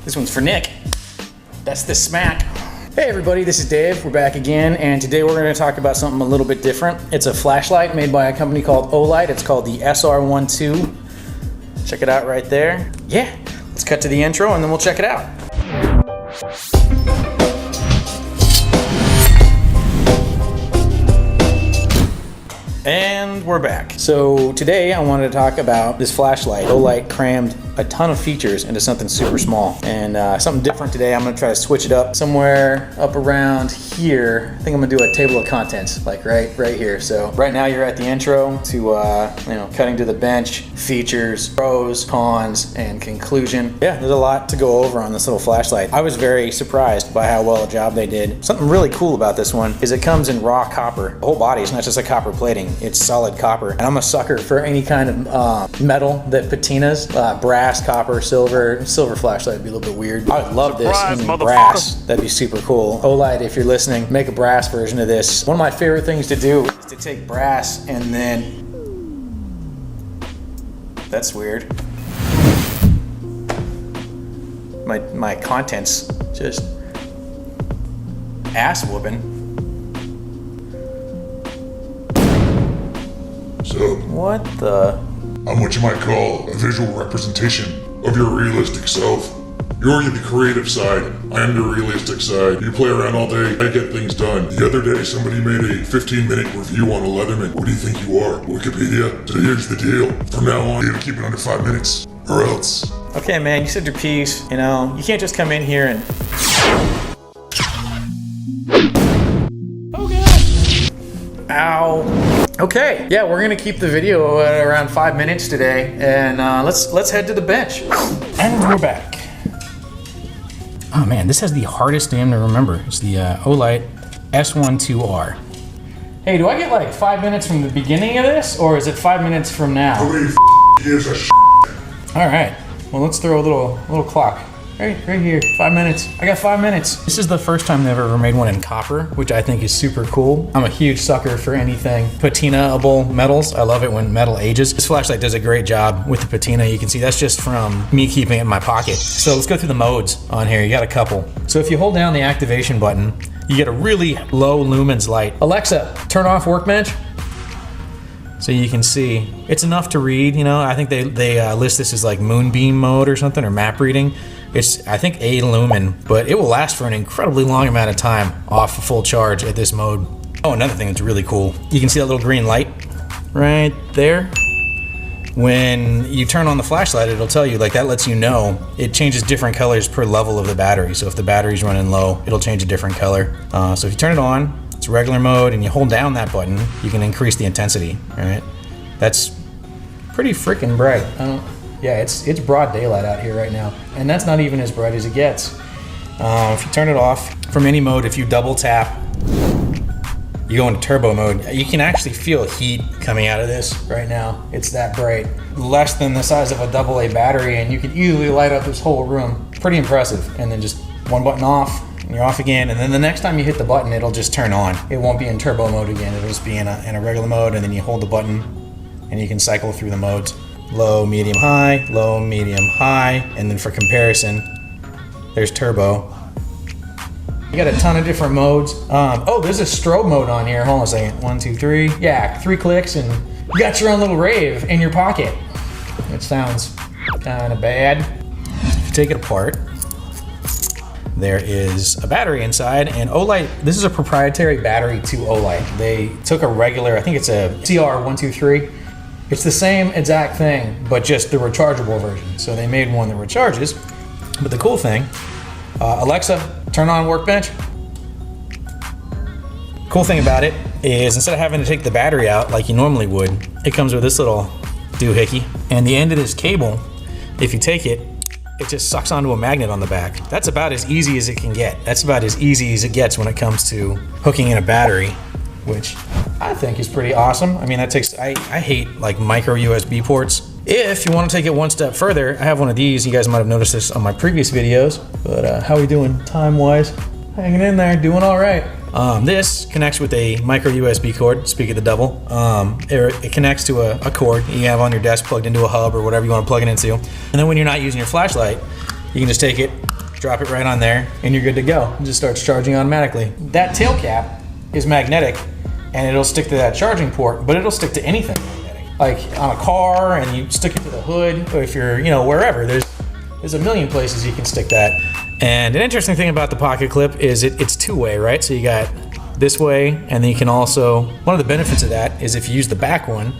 This one's for Nick. That's the smack. Hey everybody, this is Dave. We're back again, and today we're going to talk about something a little bit different. It's a flashlight made by a company called Olight. It's called the S1R II. Check it out right there. Yeah, let's cut to the intro and then we'll check it out. And we're back. So today I wanted to talk about this flashlight. Olight crammed a ton of features into something super small, and something different today. I'm gonna try to switch it up somewhere up around here. I think I'm gonna do a table of contents, like right here. So right now you're at the intro to cutting to the bench, features, pros, cons, and conclusion. Yeah, there's a lot to go over on this little flashlight. I was very surprised by how well a job they did. Something really cool about this one is it comes in raw copper. The whole body is not just a copper plating, it's solid copper. And I'm a sucker for any kind of metal that patinas, brass, copper, silver flashlight would be a little bit weird. I would love this in brass. That'd be super cool. Olight, if you're listening, make a brass version of this. One of my favorite things to do is to take brass and then... That's weird. My contents just ass whooping. So, what the? I'm what you might call a visual representation of your realistic self. You're the creative side, I am the realistic side. You play around all day, I get things done. The other day, somebody made a 15-minute review on a Leatherman. What do you think you are, Wikipedia? So here's the deal. From now on, you gotta keep it under 5 minutes, or else. Okay, man, you said your piece. You know, you can't just come in here and... Oh, God. Ow. Okay, yeah, we're gonna keep the video at around 5 minutes today, and let's head to the bench. And we're back. Oh man, this has the hardest name to remember. It's the Olight S1R II. Hey, do I get like 5 minutes from the beginning of this, or is it 5 minutes from now? Nobody gives a All right, well let's throw a little clock. Right here, 5 minutes. I got 5 minutes. This is the first time they've ever made one in copper, which I think is super cool. I'm a huge sucker for anything patina-able metals. I love it when metal ages. This flashlight does a great job with the patina. You can see that's just from me keeping it in my pocket. So let's go through the modes on here. You got a couple. So if you hold down the activation button, you get a really low lumens light. Alexa, turn off workbench. So you can see, it's enough to read, you know. I think they list this as like moonbeam mode or something, or map reading. It's, I think, a lumen, but it will last for an incredibly long amount of time off full charge at this mode. Oh, another thing that's really cool. You can see that little green light right there. When you turn on the flashlight, it'll tell you, like, that lets you know it changes different colors per level of the battery. So if the battery's running low, it'll change a different color. So if you turn it on, it's regular mode, and you hold down that button, you can increase the intensity, right? That's pretty freaking bright. Yeah, it's broad daylight out here right now, and that's not even as bright as it gets. If you turn it off from any mode, if you double tap, you go into turbo mode, you can actually feel heat coming out of this right now. It's that bright. Less than the size of a AA battery, and you can easily light up this whole room. Pretty impressive. And then just one button off, and you're off again, and then the next time you hit the button, it'll just turn on. It won't be in turbo mode again. It'll just be in a regular mode, and then you hold the button, and you can cycle through the modes. Low, medium, high, and then for comparison, there's turbo. You got a ton of different modes. Oh, there's a strobe mode on here. Hold on a second. 1, 2, 3. Yeah, 3 clicks, and you got your own little rave in your pocket. It sounds kind of bad. If you take it apart, there is a battery inside, and Olight, this is a proprietary battery to Olight. They took a regular, I think it's a CR123. It's the same exact thing, but just the rechargeable version. So they made one that recharges. But the cool thing, Alexa, turn on workbench. Cool thing about it is instead of having to take the battery out like you normally would, it comes with this little doohickey. And the end of this cable, if you take it, it just sucks onto a magnet on the back. That's about as easy as it can get. That's about as easy as it gets when it comes to hooking in a battery, which I think is pretty awesome. I mean, that takes, I hate like micro USB ports. If you want to take it one step further, I have one of these. You guys might have noticed this on my previous videos, but how are we doing time-wise? Hanging in there, doing all right. This connects with a micro USB cord, speak of the devil. It connects to a cord you have on your desk plugged into a hub or whatever you want to plug it into. And then when you're not using your flashlight, you can just take it, drop it right on there, and you're good to go. It just starts charging automatically. That tail cap is magnetic, and it'll stick to that charging port, but it'll stick to anything magnetic. Like on a car, and you stick it to the hood, or if you're, you know, wherever. There's a million places you can stick that. And an interesting thing about the pocket clip is it's two-way, right? So you got this way, and then you can also, one of the benefits of that is if you use the back one,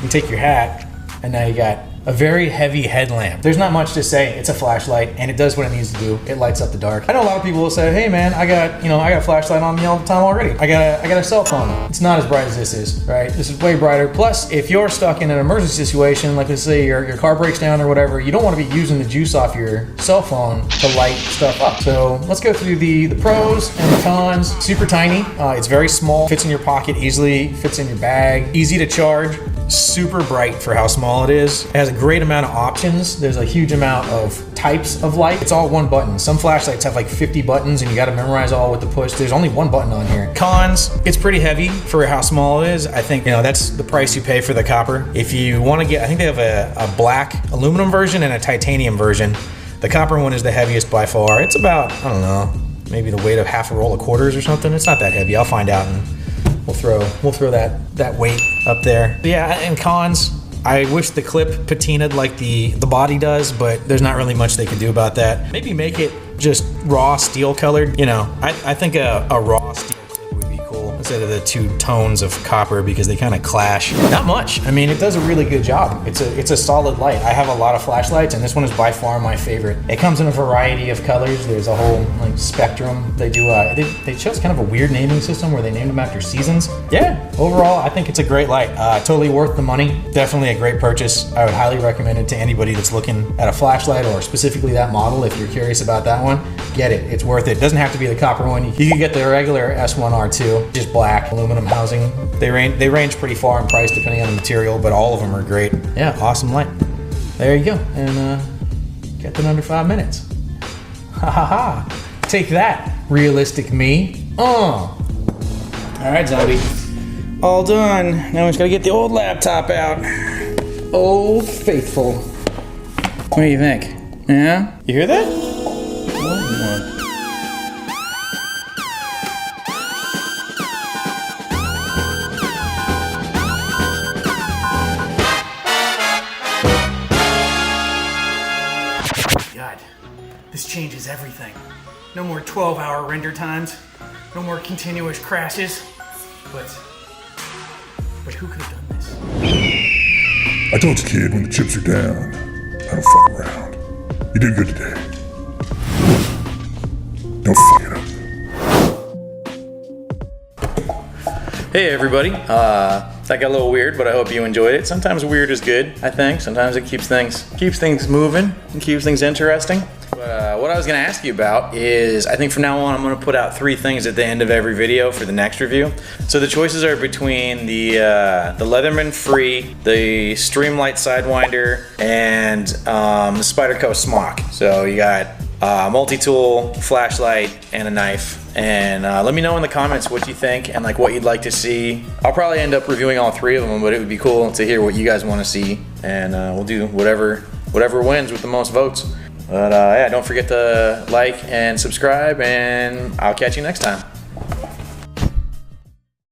you take your hat, and now you got a very heavy headlamp. There's not much to say. It's a flashlight, and it does what it needs to do. It lights up the dark. I know a lot of people will say, hey man, I got a flashlight on me all the time already. I got a cell phone. It's not as bright as this is, right? This is way brighter. Plus, if you're stuck in an emergency situation, like let's say your car breaks down or whatever, you don't want to be using the juice off your cell phone to light stuff up. So let's go through the pros and the cons. Super tiny. It's very small. Fits in your pocket easily. Fits in your bag. Easy to charge. Super bright for how small it is. It has a great amount of options. There's a huge amount of types of light. It's all one button. Some flashlights have like 50 buttons and you gotta memorize all with the push. There's only one button on here. Cons, it's pretty heavy for how small it is. I think, you know, that's the price you pay for the copper. If you wanna get, I think they have a black aluminum version and a titanium version. The copper one is the heaviest by far. It's about, I don't know, maybe the weight of half a roll of quarters or something. It's not that heavy. I'll find out and we'll throw that weight up there. But yeah, and cons, I wish the clip patinaed like the body does, but there's not really much they can do about that. Maybe make it just raw steel colored. You know, I think a raw steel clip would be cool instead of the two tones of copper because they kind of clash. Not much. I mean, it does a really good job. It's a solid light. I have a lot of flashlights, and this one is by far my favorite. It comes in a variety of colors. There's a whole like spectrum. They do. They chose kind of a weird naming system where they named them after seasons. Yeah. Overall, I think it's a great light. Totally worth the money. Definitely a great purchase. I would highly recommend it to anybody that's looking at a flashlight or specifically that model. If you're curious about that one, get it. It's worth it. It doesn't have to be the copper one. You can get the regular S1R II, just black aluminum housing. They range pretty far in price depending on the material, but all of them are great. Yeah, awesome light. There you go. And get it under 5 minutes. Ha ha ha. Take that, realistic me. All right, zombie. All done. Now we just gotta get the old laptop out. Old Faithful. What do you think? Yeah? You hear that? God, this changes everything. No more 12-hour render times. No more continuous crashes. But who could have done this? I told you, kid, when the chips are down, I don't fuck around. You did good today. Don't fuck it up. Hey everybody, that got a little weird, but I hope you enjoyed it. Sometimes weird is good, I think. Sometimes it keeps things moving and keeps things interesting. But what I was gonna ask you about is, I think from now on I'm gonna put out 3 things at the end of every video for the next review. So the choices are between the Leatherman Free, the Streamlight Sidewinder, and the Spyderco Smock. So you got multi-tool, flashlight, and a knife. And let me know in the comments what you think and like what you'd like to see. I'll probably end up reviewing all 3 of them, but it would be cool to hear what you guys want to see, and we'll do whatever wins with the most votes. But yeah, don't forget to like and subscribe, and I'll catch you next time.